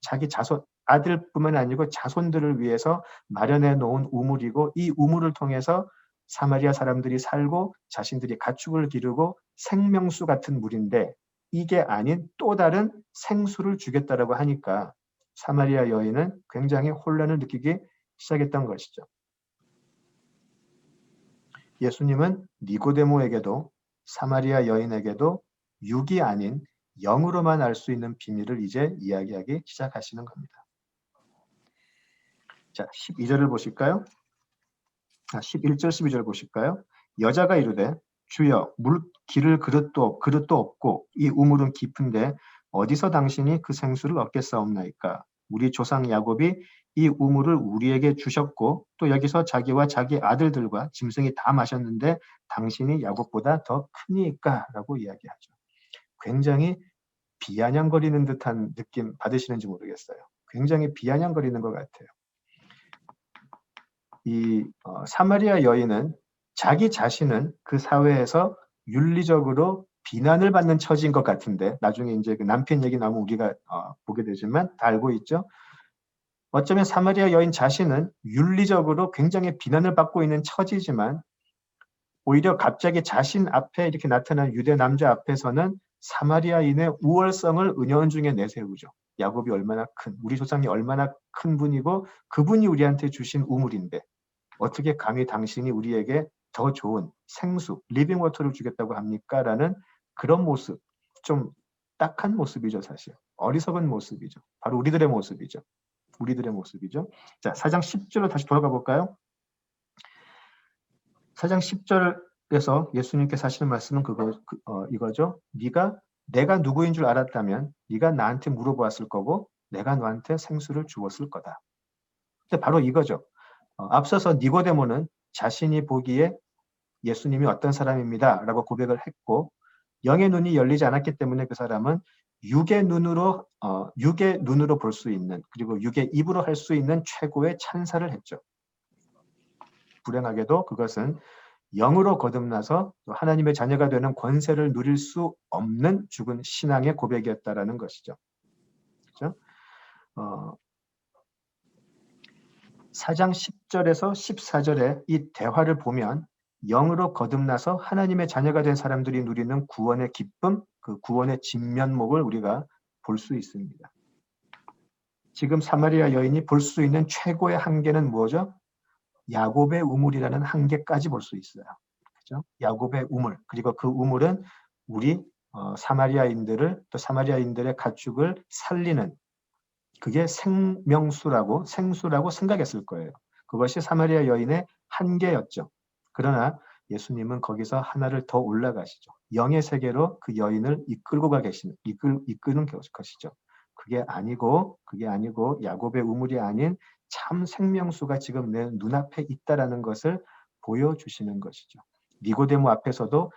S1: 자기 자손, 아들뿐만 아니고 자손들을 위해서 마련해 놓은 우물이고 이 우물을 통해서 사마리아 사람들이 살고 자신들이 가축을 기르고 생명수 같은 물인데 이게 아닌 또 다른 생수를 주겠다라고 하니까 사마리아 여인은 굉장히 혼란을 느끼기 시작했던 것이죠. 예수님은 니고데모에게도 사마리아 여인에게도 육이 아닌 영으로만 알 수 있는 비밀을 이제 이야기하기 시작하시는 겁니다. 자, 12절을 보실까요? 11절, 12절 보실까요? 여자가 이르되 주여 물 기를 그릇도 없고 이 우물은 깊은데 어디서 당신이 그 생수를 얻겠사옵나이까? 우리 조상 야곱이 이 우물을 우리에게 주셨고 또 여기서 자기와 자기 아들들과 짐승이 다 마셨는데 당신이 야곱보다 더 크니까? 라고 이야기하죠. 굉장히 비아냥거리는 듯한 느낌 받으시는지 모르겠어요. 굉장히 비아냥거리는 것 같아요. 이 사마리아 여인은 자기 자신은 그 사회에서 윤리적으로 비난을 받는 처지인 것 같은데 나중에 이제 그 남편 얘기 나오면 우리가 보게 되지만 다 알고 있죠. 어쩌면 사마리아 여인 자신은 윤리적으로 굉장히 비난을 받고 있는 처지지만 오히려 갑자기 자신 앞에 이렇게 나타난 유대 남자 앞에서는 사마리아인의 우월성을 은연중에 내세우죠. 야곱이 얼마나 우리 조상이 얼마나 큰 분이고 그분이 우리한테 주신 우물인데 어떻게 감히 당신이 우리에게 더 좋은 생수, 리빙 워터를 주겠다고 합니까? 라는 그런 모습, 좀 딱한 모습이죠, 사실. 어리석은 모습이죠. 바로 우리들의 모습이죠. 우리들의 모습이죠. 자, 4장 10절로 다시 돌아가 볼까요? 4장 10절에서 예수님께서 하시는 말씀은 이거죠. 내가 누구인 줄 알았다면 네가 나한테 물어보았을 거고 내가 너한테 생수를 주었을 거다. 근데 바로 이거죠. 앞서서 니고데모는 자신이 보기에 예수님이 어떤 사람입니다 라고 고백을 했고 영의 눈이 열리지 않았기 때문에 그 사람은 육의 눈으로 볼 수 있는 그리고 육의 입으로 할 수 있는 최고의 찬사를 했죠. 불행하게도 그것은 영으로 거듭나서 하나님의 자녀가 되는 권세를 누릴 수 없는 죽은 신앙의 고백이었다라는 것이죠. 그렇죠? 4장 10절에서 14절의 이 대화를 보면 영으로 거듭나서 하나님의 자녀가 된 사람들이 누리는 구원의 기쁨, 그 구원의 진면목을 우리가 볼 수 있습니다. 지금 사마리아 여인이 볼 수 있는 최고의 한계는 뭐죠? 야곱의 우물이라는 한계까지 볼 수 있어요. 그렇죠? 야곱의 우물, 그리고 그 우물은 우리 사마리아인들을 또 사마리아인들의 가축을 살리는 그게 생명수라고 생수라고 생각했을 거예요. 그것이 사마리아 여인의 한계였죠. 그러나 예수님은 거기서 하나를 더 올라가시죠. 영의 세계로 그 여인을 이끌고 이끄는 것이죠. 그게 아니고 야곱의 우물이 아닌 참 생명수가 지금 내 눈앞에 있다라는 것을 보여주시는 것이죠. 니고데모 앞에서도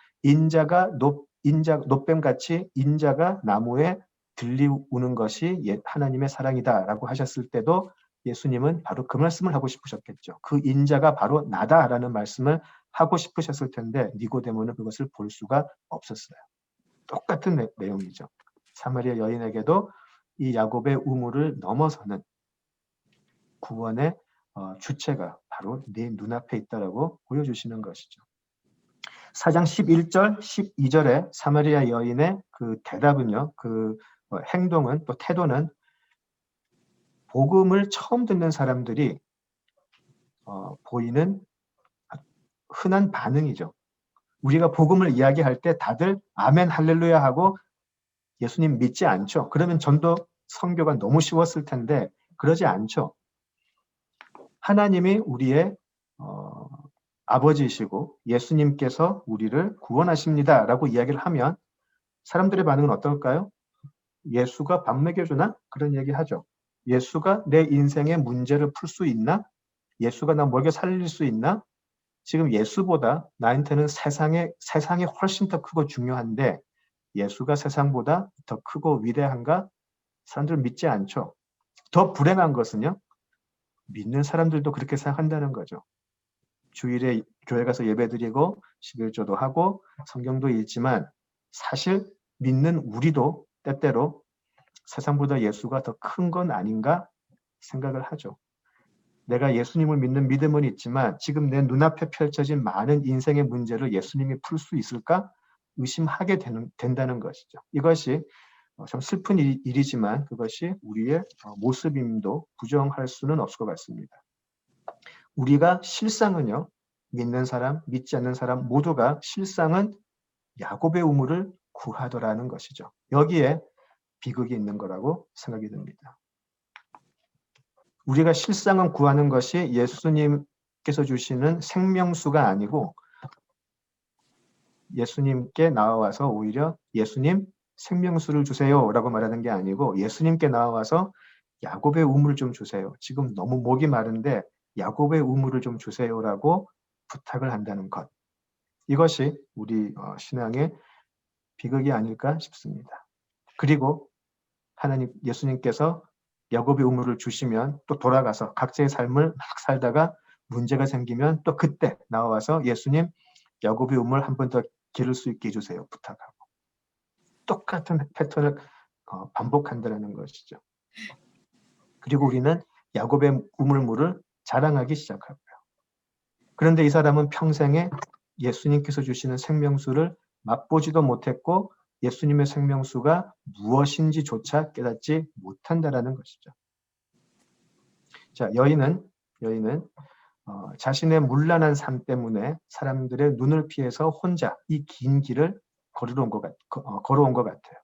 S1: 노뱀같이 인자가 나무에 들리우는 것이 하나님의 사랑이다라고 하셨을 때도 예수님은 바로 그 말씀을 하고 싶으셨겠죠. 그 인자가 바로 나다라는 말씀을 하고 싶으셨을 텐데 니고데모는 그것을 볼 수가 없었어요. 똑같은 내용이죠. 사마리아 여인에게도 이 야곱의 우물을 넘어서는 구원의 주체가 바로 네 눈앞에 있다라고 보여주시는 것이죠. 4장 11절, 12절에 사마리아 여인의 그 대답은요, 그 행동은 또 태도는 복음을 처음 듣는 사람들이 보이는 흔한 반응이죠. 우리가 복음을 이야기할 때 다들 아멘 할렐루야 하고 예수님 믿지 않죠. 그러면 전도 선교가 너무 쉬웠을 텐데 그러지 않죠. 하나님이 우리의 아버지이시고 예수님께서 우리를 구원하십니다라고 이야기를 하면 사람들의 반응은 어떨까요? 예수가 밥 먹여주나? 그런 얘기 하죠. 예수가 내 인생의 문제를 풀 수 있나? 예수가 나 먹여 살릴 수 있나? 지금 예수보다 나한테는 세상이 훨씬 더 크고 중요한데 예수가 세상보다 더 크고 위대한가? 사람들은 믿지 않죠. 더 불행한 것은요. 믿는 사람들도 그렇게 생각한다는 거죠. 주일에 교회 가서 예배드리고 11조도 하고 성경도 읽지만 사실 믿는 우리도 때때로 세상보다 예수가 더 큰 건 아닌가 생각을 하죠. 내가 예수님을 믿는 믿음은 있지만 지금 내 눈앞에 펼쳐진 많은 인생의 문제를 예수님이 풀 수 있을까 의심하게 된다는 것이죠. 이것이 참 슬픈 일이지만 그것이 우리의 모습임도 부정할 수는 없을 것 같습니다. 우리가 실상은요. 믿는 사람, 믿지 않는 사람 모두가 실상은 야곱의 우물을 구하더라는 것이죠. 여기에 비극이 있는 거라고 생각이 듭니다. 우리가 실상은 구하는 것이 예수님께서 주시는 생명수가 아니고 예수님께 나와서 오히려 예수님 생명수를 주세요라고 말하는 게 아니고 예수님께 나와서 야곱의 우물 좀 주세요. 지금 너무 목이 마른데 야곱의 우물을 좀 주세요라고 부탁을 한다는 것. 이것이 우리 신앙의 비극이 아닐까 싶습니다. 그리고 예수님께서 야곱의 우물을 주시면 또 돌아가서 각자의 삶을 막 살다가 문제가 생기면 또 그때 나와서 예수님 야곱의 우물 한 번 더 기를 수 있게 해주세요. 부탁하고. 똑같은 패턴을 반복한다는 것이죠. 그리고 우리는 야곱의 우물물을 자랑하기 시작하고요. 그런데 이 사람은 평생에 예수님께서 주시는 생명수를 맛보지도 못했고 예수님의 생명수가 무엇인지조차 깨닫지 못한다라는 것이죠. 자, 여인은 자신의 문란한 삶 때문에 사람들의 눈을 피해서 혼자 이 긴 길을 걸어온 것 같아요.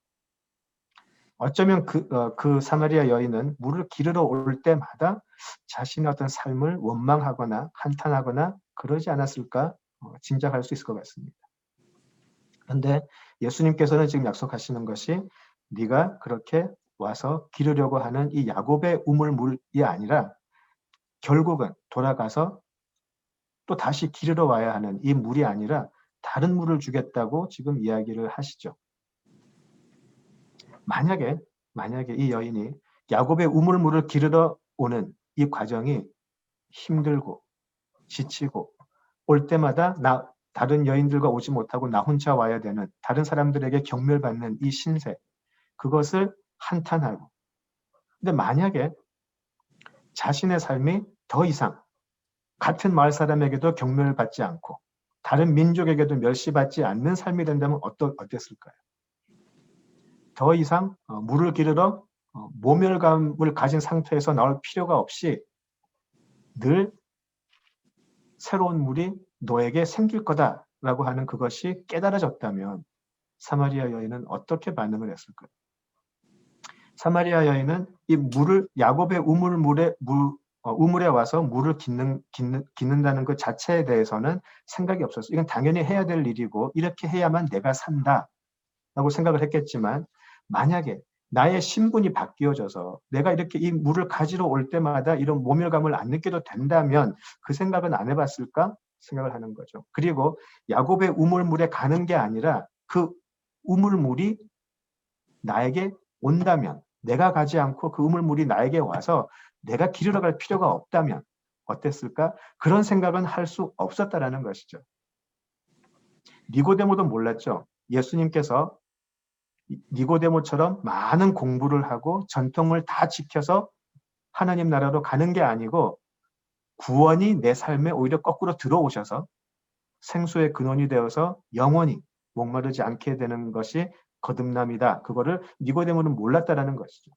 S1: 어쩌면 그 사마리아 여인은 물을 기르러 올 때마다 자신의 어떤 삶을 원망하거나 한탄하거나 그러지 않았을까 짐작할 수 있을 것 같습니다. 그런데 예수님께서는 지금 약속하시는 것이 네가 그렇게 와서 기르려고 하는 이 야곱의 우물물이 아니라 결국은 돌아가서 또 다시 기르러 와야 하는 이 물이 아니라 다른 물을 주겠다고 지금 이야기를 하시죠. 만약에 이 여인이 야곱의 우물물을 기르러 오는 이 과정이 힘들고 지치고 올 때마다 다른 여인들과 오지 못하고 나 혼자 와야 되는 다른 사람들에게 경멸받는 이 신세 그것을 한탄하고 근데 만약에 자신의 삶이 더 이상 같은 마을 사람에게도 경멸받지 않고 다른 민족에게도 멸시받지 않는 삶이 된다면 어땠을까요? 더 이상 물을 기르러 모멸감을 가진 상태에서 나올 필요가 없이 늘 새로운 물이 너에게 생길 거다라고 하는 그것이 깨달아졌다면 사마리아 여인은 어떻게 반응을 했을까요? 사마리아 여인은 이 물을 야곱의 우물에 와서 물을 깃는다는 것 자체에 대해서는 생각이 없었어요. 이건 당연히 해야 될 일이고 이렇게 해야만 내가 산다라고 생각을 했겠지만 만약에 나의 신분이 바뀌어져서 내가 이렇게 이 물을 가지러 올 때마다 이런 모멸감을 안 느껴도 된다면 그 생각은 안 해봤을까 생각을 하는 거죠. 그리고 야곱의 우물물에 가는 게 아니라 그 우물물이 나에게 온다면 내가 가지 않고 그 우물물이 나에게 와서 내가 기르러 갈 필요가 없다면 어땠을까? 그런 생각은 할 수 없었다라는 것이죠. 니고데모도 몰랐죠. 예수님께서 니고데모처럼 많은 공부를 하고 전통을 다 지켜서 하나님 나라로 가는 게 아니고 구원이 내 삶에 오히려 거꾸로 들어오셔서 생수의 근원이 되어서 영원히 목마르지 않게 되는 것이 거듭남이다. 그거를 니고데모는 몰랐다라는 것이죠.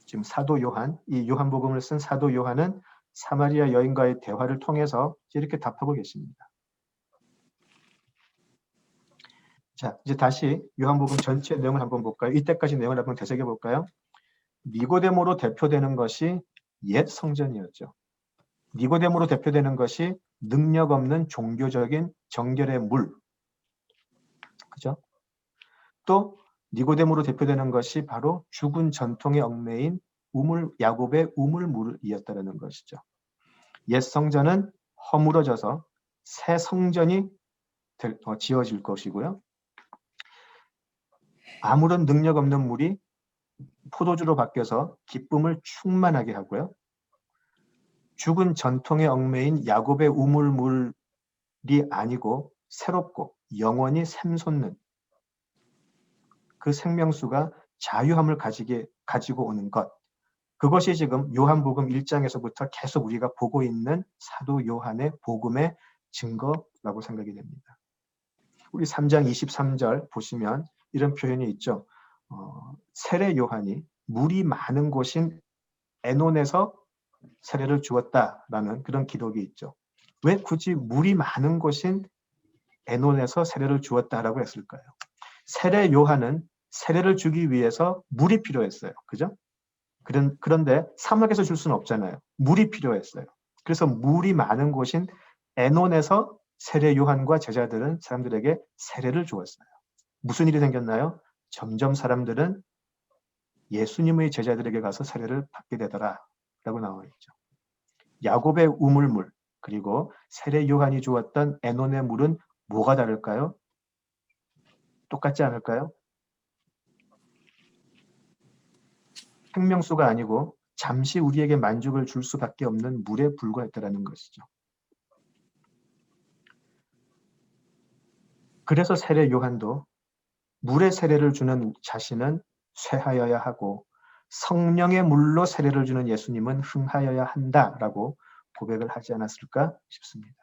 S1: 지금 사도 요한, 이 요한복음을 쓴 사도 요한은 사마리아 여인과의 대화를 통해서 이렇게 답하고 계십니다. 자, 이제 다시 요한복음 전체 내용을 한번 볼까요? 이때까지 내용을 한번 되새겨 볼까요? 니고데모로 대표되는 것이 옛 성전이었죠. 니고데모로 대표되는 것이 능력 없는 종교적인 정결의 물. 그죠? 또 니고데모로 대표되는 것이 바로 죽은 전통의 얽매인 야곱의 우물물이었다는 것이죠. 옛 성전은 허물어져서 새 성전이 지어질 것이고요. 아무런 능력 없는 물이 포도주로 바뀌어서 기쁨을 충만하게 하고요. 죽은 전통의 얽매인 야곱의 우물물이 아니고 새롭고 영원히 샘솟는 그 생명수가 자유함을 가지고 오는 것. 그것이 지금 요한복음 1장에서부터 계속 우리가 보고 있는 사도 요한의 복음의 증거라고 생각이 됩니다. 우리 3장 23절 보시면 이런 표현이 있죠. 세례 요한이 물이 많은 곳인 에논에서 세례를 주었다라는 그런 기록이 있죠. 왜 굳이 물이 많은 곳인 에논에서 세례를 주었다라고 했을까요? 세례 요한은 세례를 주기 위해서 물이 필요했어요. 그죠? 그런데 사막에서 줄 수는 없잖아요. 물이 필요했어요. 그래서 물이 많은 곳인 에논에서 세례 요한과 제자들은 사람들에게 세례를 주었어요. 무슨 일이 생겼나요? 점점 사람들은 예수님의 제자들에게 가서 세례를 받게 되더라 라고 나와 있죠. 야곱의 우물물 그리고 세례 요한이 주었던 에논의 물은 뭐가 다를까요? 똑같지 않을까요? 생명수가 아니고 잠시 우리에게 만족을 줄 수밖에 없는 물에 불과했다는 것이죠. 그래서 세례 요한도 물의 세례를 주는 자신은 쇠하여야 하고 성령의 물로 세례를 주는 예수님은 흥하여야 한다라고 고백을 하지 않았을까 싶습니다.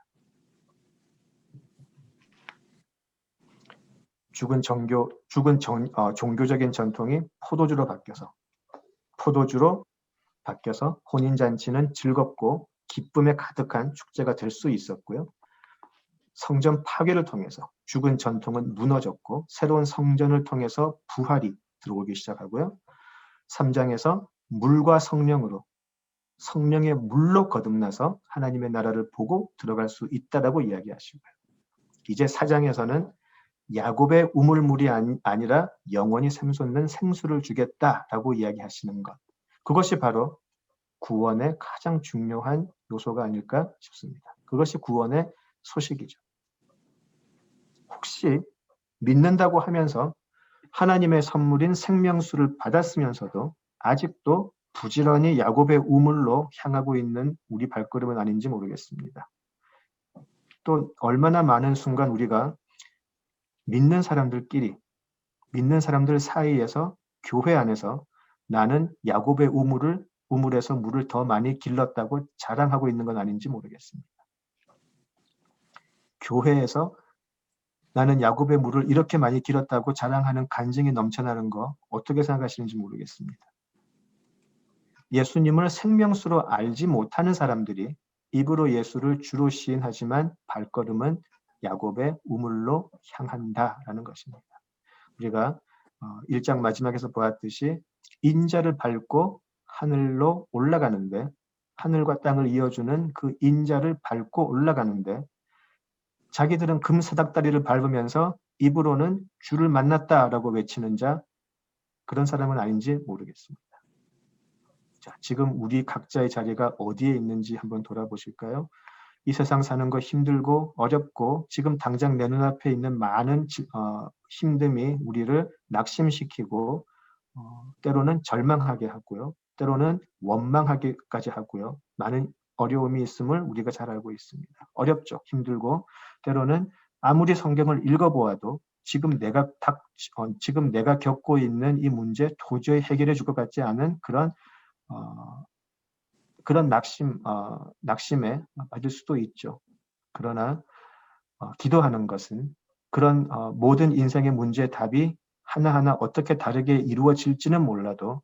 S1: 종교적인 전통이 포도주로 바뀌어서 혼인잔치는 즐겁고 기쁨에 가득한 축제가 될 수 있었고요. 성전 파괴를 통해서 죽은 전통은 무너졌고 새로운 성전을 통해서 부활이 들어오기 시작하고요. 3장에서 물과 성령의 물로 거듭나서 하나님의 나라를 보고 들어갈 수 있다라고 이야기하시고요. 이제 4장에서는 야곱의 우물물이 아니라 영원히 샘솟는 생수를 주겠다라고 이야기하시는 것. 그것이 바로 구원의 가장 중요한 요소가 아닐까 싶습니다. 그것이 구원의 소식이죠. 혹시 믿는다고 하면서 하나님의 선물인 생명수를 받았으면서도 아직도 부지런히 야곱의 우물로 향하고 있는 우리 발걸음은 아닌지 모르겠습니다. 또 얼마나 많은 순간 우리가 믿는 사람들 사이에서 교회 안에서 나는 야곱의 우물에서 물을 더 많이 길렀다고 자랑하고 있는 건 아닌지 모르겠습니다. 교회에서 나는 야곱의 물을 이렇게 많이 길었다고 자랑하는 간증이 넘쳐나는 거 어떻게 생각하시는지 모르겠습니다. 예수님을 생명수로 알지 못하는 사람들이 입으로 예수를 주로 시인하지만 발걸음은 야곱의 우물로 향한다라는 것입니다. 우리가 1장 마지막에서 보았듯이 인자를 밟고 하늘로 올라가는데, 하늘과 땅을 이어주는 그 인자를 밟고 올라가는데, 자기들은 금사닥다리를 밟으면서 입으로는 주를 만났다라고 외치는 자, 그런 사람은 아닌지 모르겠습니다. 자, 지금 우리 각자의 자리가 어디에 있는지 한번 돌아보실까요? 이 세상 사는 거 힘들고 어렵고 지금 당장 내 눈앞에 있는 많은 힘듦이 우리를 낙심시키고 때로는 절망하게 하고요. 때로는 원망하기까지 하고요. 많은 어려움이 있음을 우리가 잘 알고 있습니다. 어렵죠. 힘들고 때로는 아무리 성경을 읽어보아도 지금 내가 겪고 있는 이 문제 도저히 해결해 줄 것 같지 않은 그런 낙심에 빠질 수도 있죠. 그러나 기도하는 것은 그런 모든 인생의 문제의 답이 하나하나 어떻게 다르게 이루어질지는 몰라도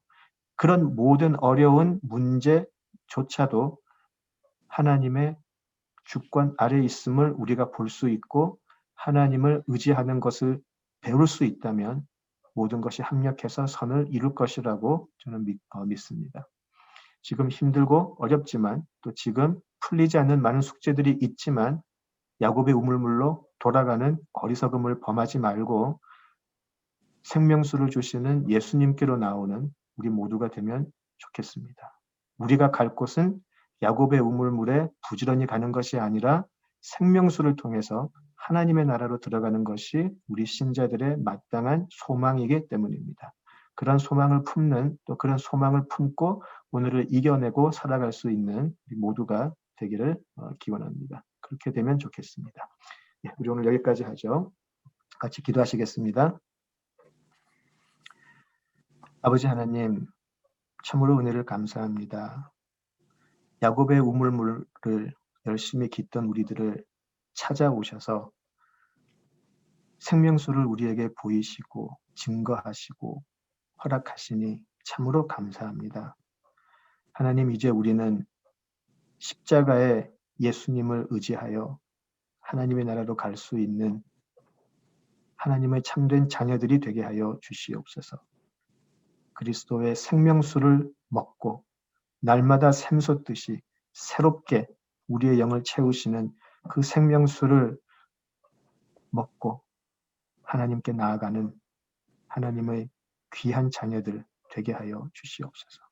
S1: 그런 모든 어려운 문제조차도 하나님의 주권 아래에 있음을 우리가 볼 수 있고 하나님을 의지하는 것을 배울 수 있다면 모든 것이 합력해서 선을 이룰 것이라고 저는 믿습니다. 지금 힘들고 어렵지만 또 지금 풀리지 않는 많은 숙제들이 있지만 야곱의 우물물로 돌아가는 어리석음을 범하지 말고 생명수를 주시는 예수님께로 나오는 우리 모두가 되면 좋겠습니다. 우리가 갈 곳은 야곱의 우물물에 부지런히 가는 것이 아니라 생명수를 통해서 하나님의 나라로 들어가는 것이 우리 신자들의 마땅한 소망이기 때문입니다. 그런 소망을 품는 또 그런 소망을 품고 오늘을 이겨내고 살아갈 수 있는 우리 모두가 되기를 기원합니다. 그렇게 되면 좋겠습니다. 예, 우리 오늘 여기까지 하죠. 같이 기도하시겠습니다. 아버지 하나님, 참으로 은혜를 감사합니다. 야곱의 우물물을 열심히 깃던 우리들을 찾아오셔서 생명수를 우리에게 보이시고 증거하시고 허락하시니 참으로 감사합니다. 하나님, 이제 우리는 십자가의 예수님을 의지하여 하나님의 나라로 갈 수 있는 하나님의 참된 자녀들이 되게 하여 주시옵소서. 그리스도의 생명수를 먹고 날마다 샘솟듯이 새롭게 우리의 영을 채우시는 그 생명수를 먹고 하나님께 나아가는 하나님의 귀한 자녀들 되게 하여 주시옵소서.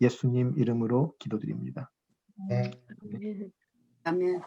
S1: 예수님 이름으로 기도드립니다.
S3: 아멘.